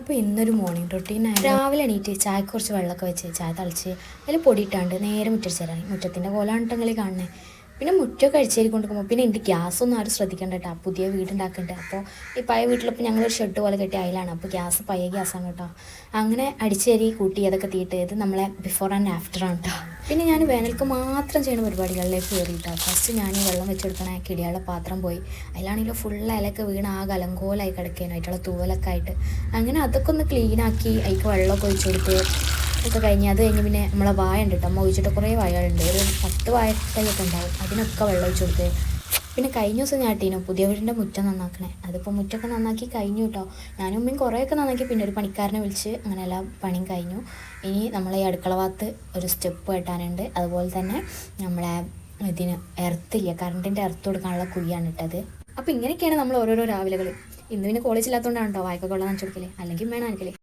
അപ്പോൾ ഇന്നൊരു മോർണിംഗ് റൊട്ടീനായി രാവിലെ എണീറ്റ് ചായക്ക് കുറച്ച് വെള്ളമൊക്കെ വെച്ച് ചായ തളിച്ച് അതിൽ പൊടിയിട്ടാണ്ട് നേരെ മുറ്റടിച്ചേരാൻ മുറ്റത്തിൻ്റെ കോലാണിട്ടെങ്കിൽ കാണണേ. പിന്നെ മുറ്റമൊക്കെ അടിച്ചേരി കൊണ്ടുപോകുമ്പോൾ പിന്നെ എൻ്റെ ഗ്യാസൊന്നും ആരും ശ്രദ്ധിക്കേണ്ട കേട്ടോ. പുതിയ വീടുണ്ടാക്കുന്നുണ്ട്. അപ്പോൾ ഈ പഴയ വീട്ടിലിപ്പോൾ ഞങ്ങളൊരു ഷെഡ് പോലെ കെട്ടി അതിലാണ്. അപ്പോൾ ഗ്യാസ് പഴയ ഗ്യാസാണ് കേട്ടോ. അങ്ങനെ അടിച്ചേരി കൂട്ടി അതൊക്കെ തീയിട്ട് ഇത് നമ്മളെ ബിഫോർ ആൻഡ് ആഫ്റ്റർ ആണ് കേട്ടോ. പിന്നെ ഞാൻ വേനൽക്ക് മാത്രം ചെയ്യുന്ന പരിപാടികളിലേക്ക് കയറിയിട്ടാണ്. ഫസ്റ്റ് ഞാൻ ഈ വെള്ളം വെച്ചെടുക്കണ കിടിയാളുടെ പാത്രം പോയി. അതിലാണെങ്കിലും ഫുൾ ഇലയൊക്കെ വീണ് ആ കലങ്കോലായി കിടക്കാനായിട്ടുള്ള തൂവലൊക്കെ ആയിട്ട് അങ്ങനെ അതൊക്കെ ഒന്ന് ക്ലീനാക്കി അതിലേക്ക് വെള്ളമൊക്കെ ഒഴിച്ചു കൊടുത്ത് ഒക്കെ കഴിഞ്ഞ് അത് കഴിഞ്ഞ് പിന്നെ നമ്മളെ വായ ഉണ്ട് കേട്ടോ. അമ്മ ഒഴിച്ചിട്ട് കുറേ വായകളുണ്ട്, ഒരു 10 വായത്തൈയൊക്കെ ഉണ്ടാവും. അതിനൊക്കെ വെള്ളം ഒഴിച്ചു കൊടുത്ത് പിന്നെ കഴിഞ്ഞ ദിവസം ഞാൻ ഇട്ടീനു പുതിയ വീടിൻ്റെ മുറ്റം നന്നാക്കണേ. അതിപ്പോൾ മുറ്റമൊക്കെ നന്നാക്കി കഴിഞ്ഞു കേട്ടോ. ഞാനും ഉമ്മയും കുറേയൊക്കെ നന്നാക്കി. പിന്നെ ഒരു പണിക്കാരനെ വിളിച്ച് അങ്ങനെ എല്ലാ പണിയും കഴിഞ്ഞു. ഇനി നമ്മളെ ഈ അടുക്കള ഭാഗത്ത് ഒരു സ്റ്റെപ്പ് കെട്ടാനുണ്ട്. അതുപോലെ തന്നെ നമ്മളെ ഇതിന് എർത്തില്ല, കറണ്ടിൻ്റെ എർത്ത് കൊടുക്കാനുള്ള കുഴിയാണ് ഇട്ടത്. അപ്പോൾ ഇങ്ങനെയൊക്കെയാണ് നമ്മൾ ഓരോരോ രാവിലെകൾ. ഇന്ന് പിന്നെ കോളേജില്ലാത്തതുകൊണ്ടാണ് കേട്ടോ വായ്പ കൊള്ളാൻ നനച്ചു കൊടുക്കല്, അല്ലെങ്കിൽ വേണം എനിക്കല്ലേ.